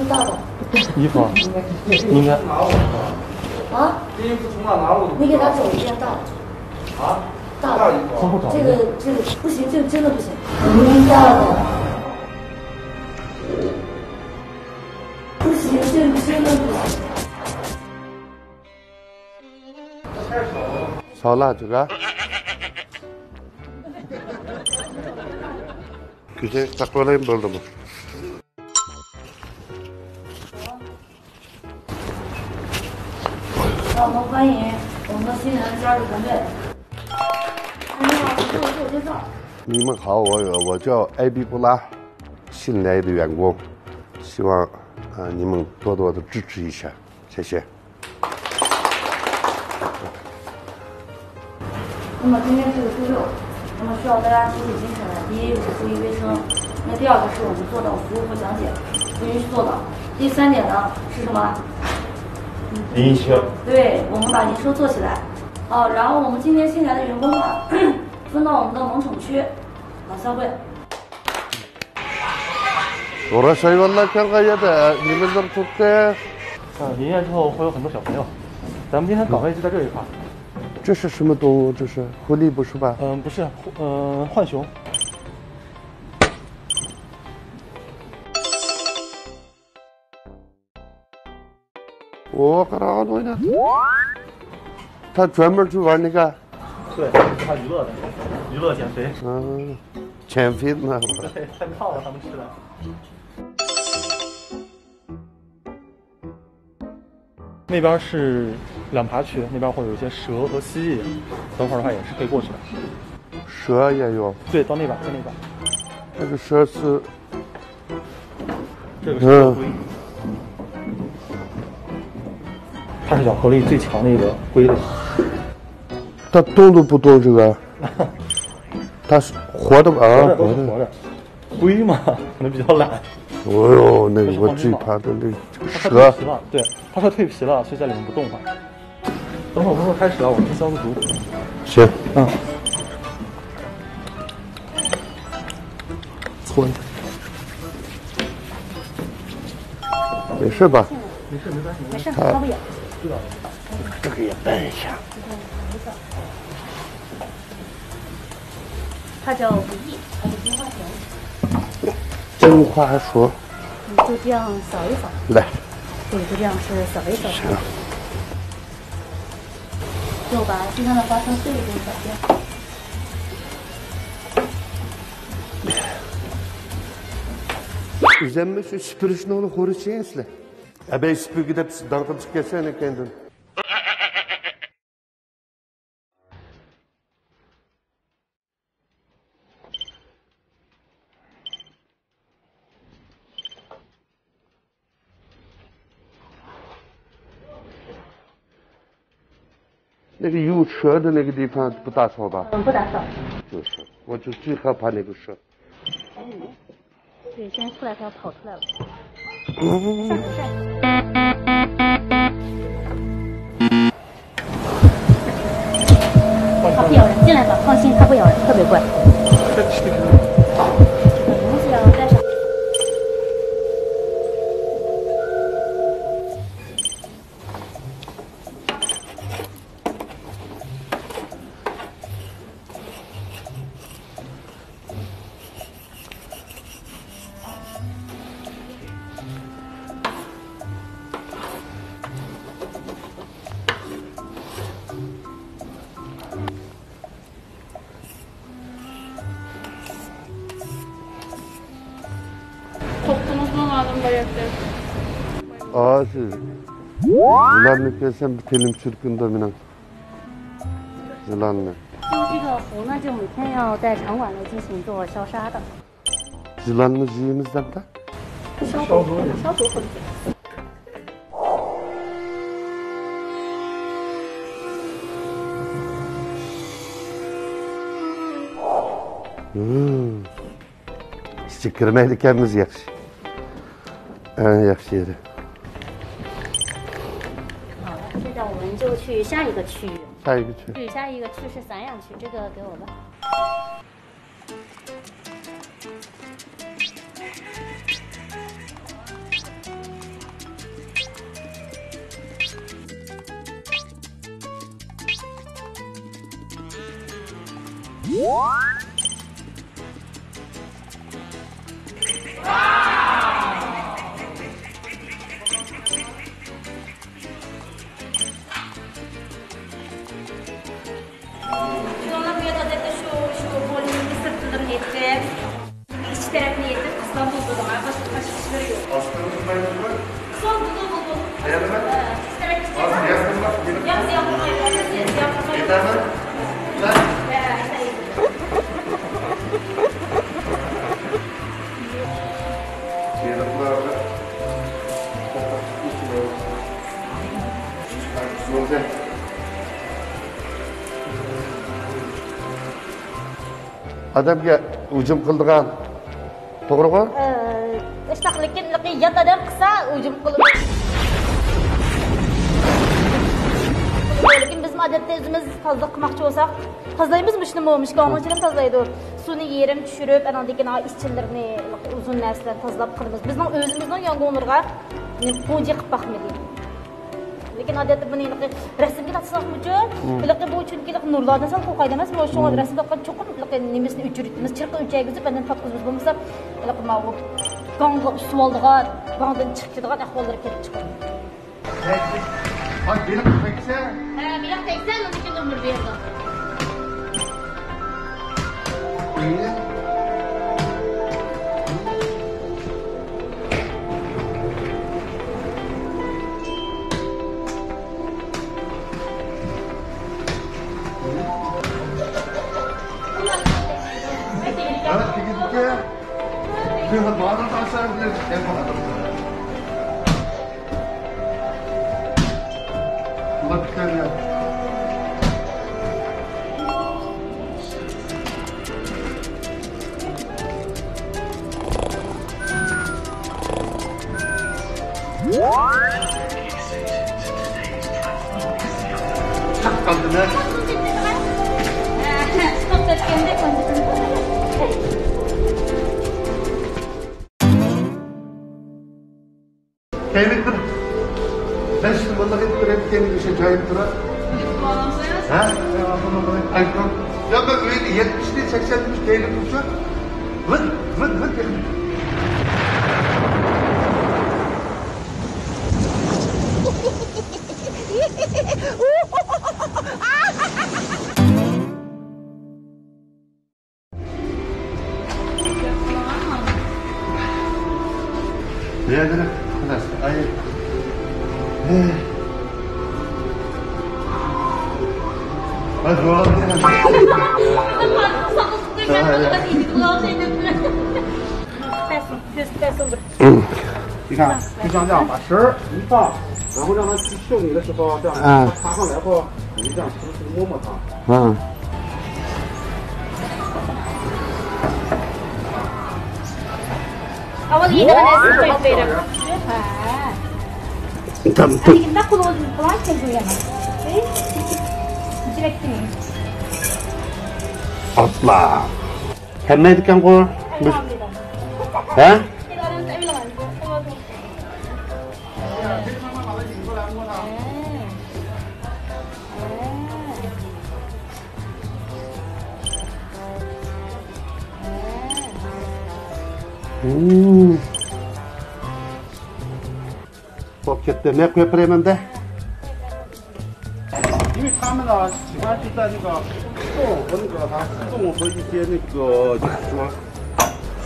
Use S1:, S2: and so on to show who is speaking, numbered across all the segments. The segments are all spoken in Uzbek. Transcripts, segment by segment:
S1: 大的。
S2: 衣服啊，应该。
S1: 啊？
S3: 这衣服从哪拿我？
S1: 你给他走一件大的。
S3: 啊？
S1: 大的。这个不行，这个真的不行。大的。不行，这个真的不行。
S4: salacıga güzel saklayayım buldum.
S1: 让我们欢迎我们的新人加入团队。你好，请做自我介绍。
S4: 你们好，我叫艾比布拉，新来的员工，希望你们多多的支持一下，谢谢。
S1: 那么今天是个周六，那么需要大家提起精神来。第一是注意卫生，那第二个是我们做到服务和讲解，不允许做到。第三点呢是什么？
S2: 营车。对，
S1: 我们把营车做起来。好，然后我们今天新来的员工呢，分到我们的萌宠区，好，散会。
S4: Orası hayvanlarken kayada, nimeler tuttu.
S2: 营业之后会有很多小朋友，咱们今天岗位就在这一块。
S4: 这是什么动物？这是狐狸不是吧？
S2: 不是，浣熊。
S4: 我靠，他专门去玩那个。
S2: 对，他娱乐的，娱乐减肥。
S4: 减肥呢？
S2: 对，太胖了，他们吃的。 那边是两爬区，那边会有一些蛇和蜥蜴，等会儿的话也是可以过去的。
S4: 蛇也有。对，
S2: 到那边，在那边。
S4: 那个蛇是。
S2: 这个是蛇龟。它是咬合力最强的一个龟类。
S4: 它动都不动这个？它是活的吧？
S2: 活的。龟嘛，可能比较懒。
S4: 哦呦，那个我最怕的那蛇。
S2: 它蜕皮了，对，它快蜕皮了，所以在里面不动了。等会儿我们会开始啊，我们消个毒。
S4: 行。搓一下。没事吧？
S2: 没事，没关系。
S1: 没事，他不咬。
S2: 知道。
S4: 这个也拌一下。
S1: 它叫不易，它是金花田。
S4: 金花说：“
S1: 你就这样扫一扫。
S4: 来，
S1: 对，就这样是扫一扫。就把今天的花生碎一点扫掉。
S4: Üzerime şu süpürüşünü onu koruyacaksın. Ben süpürge de dalga çıkarsana kendin. 那个有蛇的那个地方不打扫吧？
S1: 不打扫。
S4: 就是，我就最害怕那个蛇。
S1: 对，现在出来它要跑出来了。它不咬人，进来吧，放心，它不咬人，特别乖。东西要带上。
S4: 是yılanlı kesem bitelim çırpında mı? Yılanlı.
S1: 这个湖呢，就每天要在场馆内进行做消杀的。
S4: Yılanlı cihimizden de.
S1: 消毒很简单。
S4: İşte kırmaylıklarımız yakşı. En yakşı yeri.
S1: 好了，现在我们就去下一个区域。
S4: 下一个区。
S1: 对，下一个区是散养区，这个给我吧。
S4: Adamga hujum qildigan to'g'rimi?
S5: Lekin yot odam qilsa hujum qilib. Lekin biz odatda o'zimiz toza qilmoqchi bo'lsak, tozaymizmi shuni bo'lmish, qonunchilar tozalaydi. Suvni yerim tushirib, anadagi ishchilarni uzun narsalarni tozalab qilamiz. Bizning o'zimizning yong'inlarga buncha qilib baxmaydi. Lekin odatda buni rasmga tashlab uchun, bu chunki nurlardan sal qo'ydi emas, bu shu rasmda cho'qib nimasini o'chiramiz, chirqi o'chagizib, bundan topqizib bo'lmasa, bu qonga usuldigan, qondan chiqadigan ahvollar kelib chiqadi.
S4: Ha, benim tekse.
S5: Ha, benim tekse, onun için ömür verdim.
S4: İyi. Evet, gidince bir bazen aşağı bile yapamadım. Bakın ya. Çok kaldı ne?
S5: Stop etkende
S4: Kayıtlı. Ben şimdi vallahi hep kendi bir şey cahil tura. Ha? Aykın. Ya ben öyle 70 değil 80 demiş kayıtlı tutacak. Vıt. Ne yapıyorsun? Nasıl? Hayır. Hadi oğlum.
S3: 你看，就像这样，把绳儿一放，然后让它去秀你的时候，这样它爬上来后，你这样时时摸摸它。
S4: 嗯。
S5: Awal ini kan es berbeda.
S4: Tamam.
S5: Hani kita keluar pelan juga mas. Direkt ini.
S4: Atla. Hem neydi kan bu? He? Pocket'te ne koyayım de?
S3: 因为他们呢喜欢就在那个树洞和那个树洞和一些那个就是说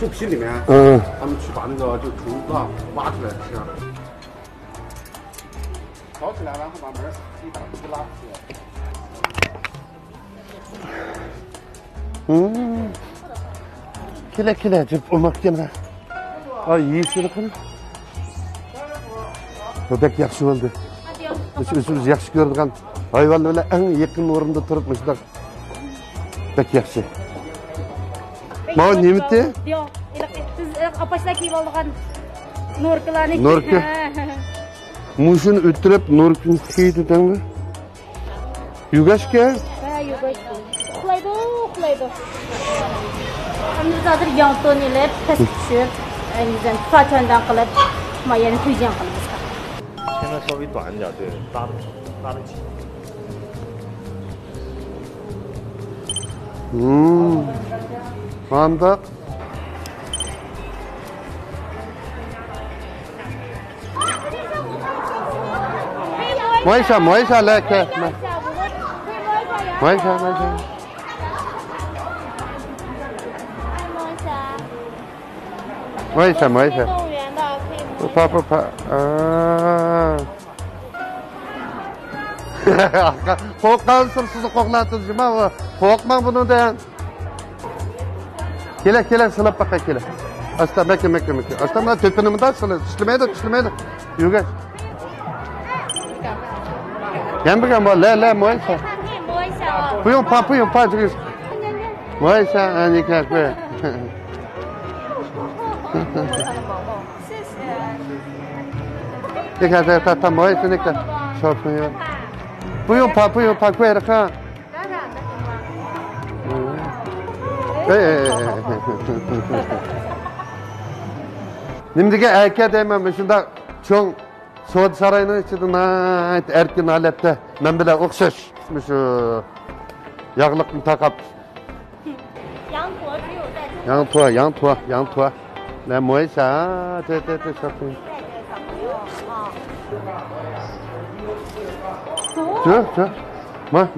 S3: 树皮里面，他们去把那个就虫子挖出来吃，炒起来然后把门一打就拉出来。
S4: Kile ceph olmak yerine. Ay yiyişleri konu. Bek yaxşı oldu. Özümüz yaxşı gördüğün hayvan öyle en yakın orunda durup mesela. Bek yaxşı. Mau nimeti?
S5: Yok, siz apasına kiyip aldığın Nurkılarını.
S4: Nurkı. Muşun ötürüp Nurkı'nı kiydi değil mi? Yugaşke?
S5: Ha, yugaşke. Kulaydı. Kami zaten yangtın ile pes düşür. Yani saçından kılıp, mayanı kuyacağım kılıp.
S6: 现在稍微短一点，对，拉得紧。
S4: Andak. Moysa leke. Moysa. Pa. Korkansın sizi koklatırcım ha. Korkma bunu da. Kele sılap baka kele. Asta mekke. Asta mı tepinimi da sılı. Tişlemeydi. Yugeç. Yan bakalım le moysa. Puyun pa çıkış. Moysa ani kakwe. Dikkat ta moysa ne ka. Şoför. Puyun pa kwe ka. Nimdiki erkek demem şunda çoğun Soğut sarayının içinde erkin alette ben bile okşaş şu yağlık mı takap. Yang tuğa. Ne moysa te şapın. Dur. Ma.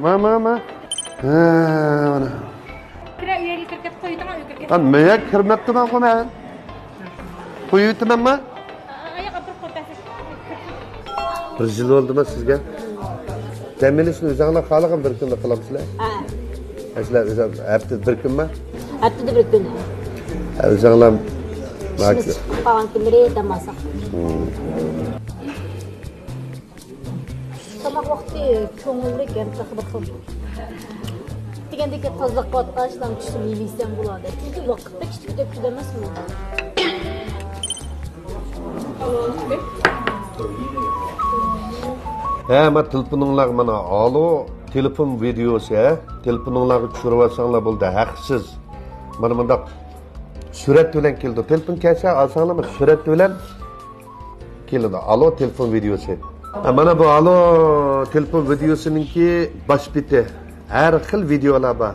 S5: Kira üyelik kirket koyuydun ama kirket.
S4: Lan meyek kırmettim ben. Koyuydum mı? Bir yıl oldu mu sizge? Cemilisini üzerine kalıqın bir günde kılamsızlar? Sizler hepti bir gün mü?
S5: Hepti bir gün.
S4: Üzerine...
S5: İşimiz falan kimleri edemezsek. Tamak vakti köngülü gen takı bakım. Degендeki tazlaq batqaşdan kişi yiyilsen buladı. Çünkü vakitte küçük de küdemez mi?
S4: Ma telefonunlar mana alo telefon videosu telefonunlarga tushirib olsanglar bo'ldi haqsiz mana bundaq surat bilan keldi telefon kelsa olsanglar surat bilan keldi alo telefon videosu mana bu alo telefon videosiningki bosh biti har xil videolar bor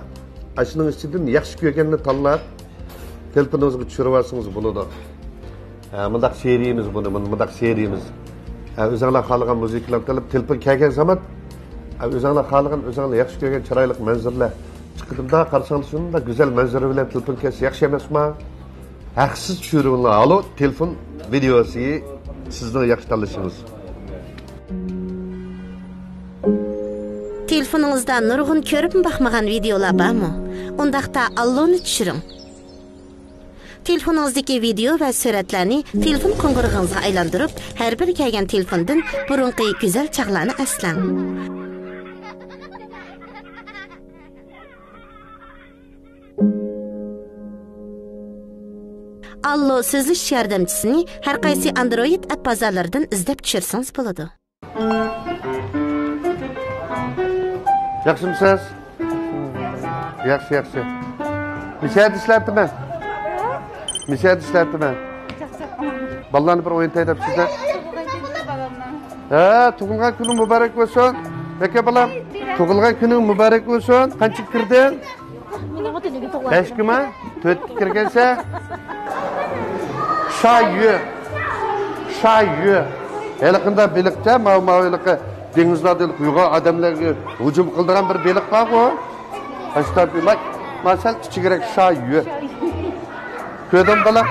S4: shuning ichidan yaxshi ko'rganini tanlab telefoningizga tushirib olsangiz bo'ladi bundaq seriyamiz buni bundaq seriyamiz o'zinglar xohlagan muzikalarni qilib telefon kelgan zaman o'zinglar xohlagan o'zinglar yaxshi ko'rgan chiroyli manzarlar chiqdimda qarasangiz shunda go'zal manzara bilan telefon kelsa yaxshi emasmi haqsiz tushiringlar alo telefon videosi sizni yaxshi tanlashingiz
S7: telefoningizda nurg'un ko'rib baxmagan videolar bormi undaqda alloni tushiring telefoningizdagi video va suratlarni telefon qo'ng'irog'ingizga aylantirib, har bir kelgan telefondan burunqi go'zal chaqlarni aslang. Allo so'zlish yordamchisini har qaysi Android app bozorlaridan izlab tushirsangiz bo'ladi.
S4: Yaxshimisiz? Yaxshi. Mishat ishlatdimi? Mishat ishlatdimi? Ballarni bir o'yin taydabsizlar. Tug'ilgan kuning muborak bo'lsin. Aka balam, tug'ilgan kuning muborak bo'lsin. Qancha kirding? 5 kunmi? 4 kirgansa? Şayı. Eliqinda beliqcha, maviliqi dengizlarda uyg'on odamlarga hujum qildiran bir beliq bor-ku. Astabilak, masal kichikroq şayı. Ko'rdim bola.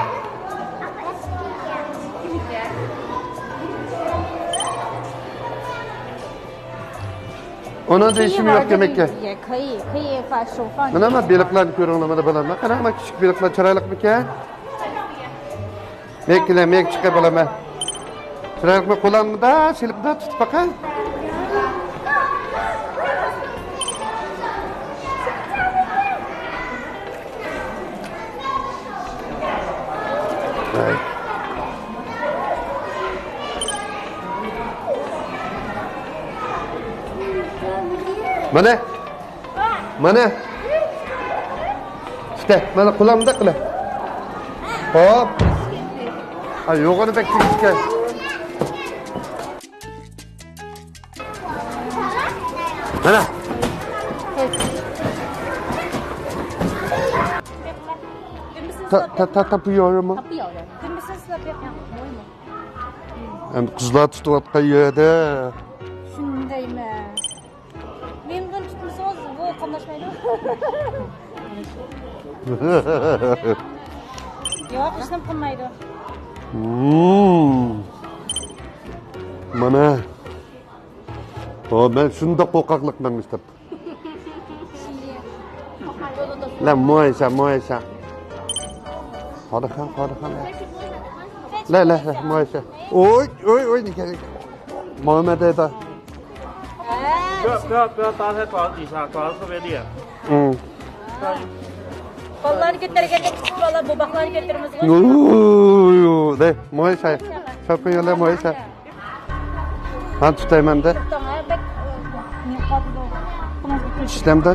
S4: Ona da işim yok demek ki. Mana nima beliqlarni ko'ringlar, mana bilaman. Qanaqa kichik beliqlar chiroyliqmikan? Mek chiqib olaman. Chiroyliqmi qo'lanmida, silibda tutib baqa. Mana. İşte, mana qo'lamda qila. Hop. Yo'g'ini bektirishga. Mana. tapıyor mu?
S5: Tapıyor. Kimisi sizler yapıyor mu?
S4: Hem kızlar tutuvatkan yerde.
S5: Shundaymi? Men bilan tutmasangiz bu qamlashmaydi. Yo'q, hech nima qilmaydi.
S4: Mana. Ben shunda qo'rqoqlikman istab. La moysa. Hadi ham. La moysa. Oy, Muhammed eda.
S6: 不要搭太高底下，搞得特别烈。
S5: Ballarni ko'targanda kichik bolalar bo'baqlarni ko'taramiz.
S4: De, moysa. Şapkayla moysa. Ben tutayım de. Çişlemde.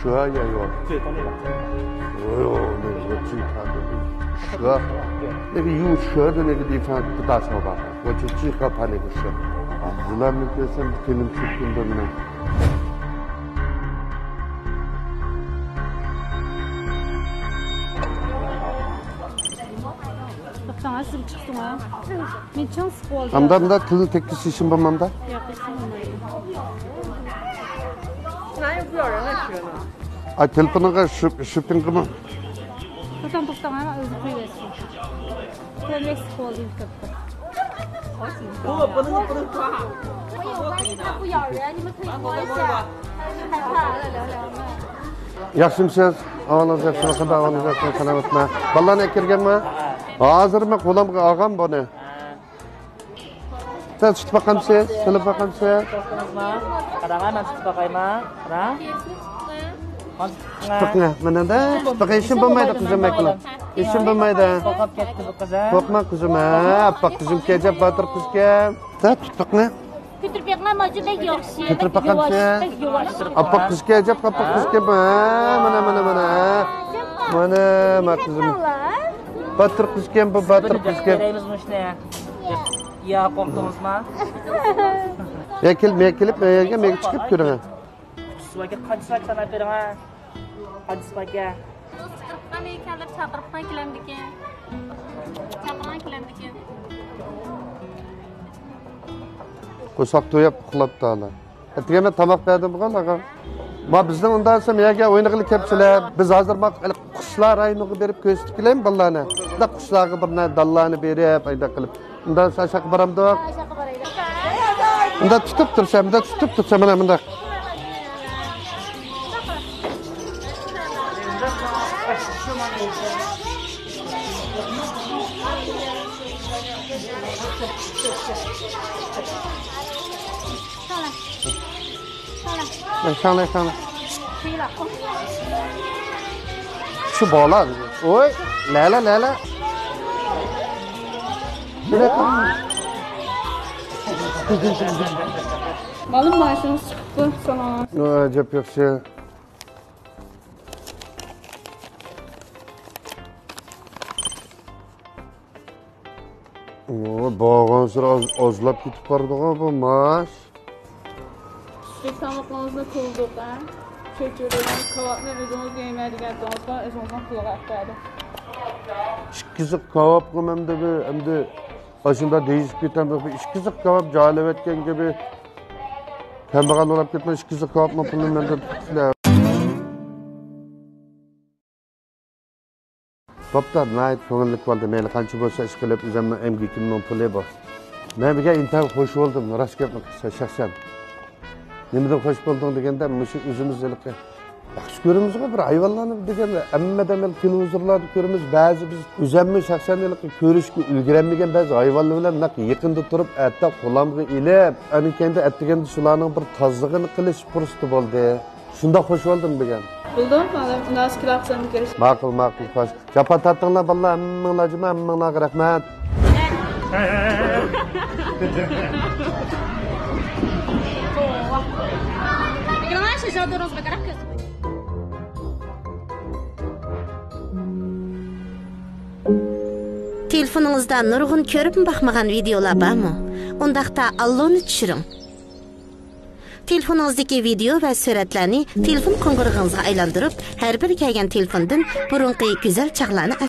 S4: Şu ya yok.
S2: 对，到那个。
S4: 那个最怕的蛇，那个有蛇的那个地方不大吵吧？我就最害怕那个蛇。日本那个什么film çıktı da ne?
S5: Sana siz çıktın ha. Men çok sıkıldım.
S4: Amda tılın teklisi işin bu mamda?
S5: Yok, işim
S8: 哪有不要人来学呢？
S4: Ay telefonuna shopping mı?
S5: To'xtam ama o'zi qo'yversin. Sen sıkıldım katta.
S8: 不能抓。
S5: 我有关系，它不咬人，你们可以摸一下。害怕了，聊聊嘛。
S4: Yaxshimsiz? Avvalaz yaxshi qada, avvalaz yaxshi salomatmi? Ballani kirganmi? Hozirmi qo'limga olgan buni? Siz tutib boqamsiz? Silib boqamsiz?
S9: Kadang-kadang nanti pakainya, kadang.
S4: Tutma, mana da. Tutma ishim bo'lmaydi qizim akilib. Ishim bo'lmaydi.
S9: Kokap ketdi bu qiz.
S4: Qo'rqma qizim, appa qizim kelib botir qizga. Tutma.
S5: Götürüp yakmam acı bek yok.
S4: Götürüp bakamsiz? Appa qiz kelib, appa qizga. Mana. Mana qizim. Botir qizga, bu botir qizga.
S9: Vereyimiz mi işte? Ya korktunuz mu?
S4: Kelib, men chiqib ko'raman.
S9: Sebagai kaçsak sana verin ha. Hadi sebagai.
S5: Kami kalır çadırıptan kilemdiki. Çadırıptan kilemdiki.
S4: Qo'shoq to'yib uxlabdi hala. Ertaga tomoq berdim bugun. Ma bizning undan so'ng yerga o'ynag'ili kelibsizlar. Biz hozir qushlar rayoniga berib ko'rsatib kelamiz bolalarni. Bunday qushlarga bir dallarni berib, ayda qilib. Undan so'ng shaqqa boramdik. Unda tutib tursam, mana bunday. Sana. Şu bola. Oy, lala.
S8: Malum maaşınız çıktı sana.
S4: Acayip yaxshi. Bağın sıra ozlab ketib bordi-ku bu maaş.
S8: Siz tamamlarınızda kurulduk ha. Çöçürüyorum, kavakla özümüz yemeğe var, özümüzden kulağa aktardı.
S4: İkisi kavap hem de başında değişip giden bir ikisi kavap cahil etken gibi kembagan olup gitme ikisi kavapla pulunu benden tuttular. Bapta nait ko'ngillik bo'ldi. Meni qancha bo'lsa ish qilib o'zimning emgikimning puli bor. Men bunga intayin xush bo'ldim, rost gapni shaxsan. Nimadan xush bo'lding deganda, shu o'zimizlikka yaxshi ko'ramiz-ku bir hayvonlarni deganda, hammadan televizorlarda ko'ramiz, ba'zi biz o'zimni shaxsanlikka ko'rishga ulgurmagan ba'zi hayvonlar bilan yaqinda turib, hatto qo'limga ilib, anikanda attiganda shularning bir tozlig'ini qilish fursati bo'ldi. Shunda xush bo'ldim degan.
S8: Buldum, bana nasıl kilaksını giriş.
S4: Ma'qul, xo'sh. Japa tattinglar balla, hammanglarga rahmat.
S7: Telefoningizda nurg'un ko'rib baxmagan videolar bormi? Undaqda alloni tushiring. Telefonunuzdaki video va suratlarni telefon qo'ng'irog'ingizga aylantirib, har bir kelgan telefondan burunqi go'zal chaqlarni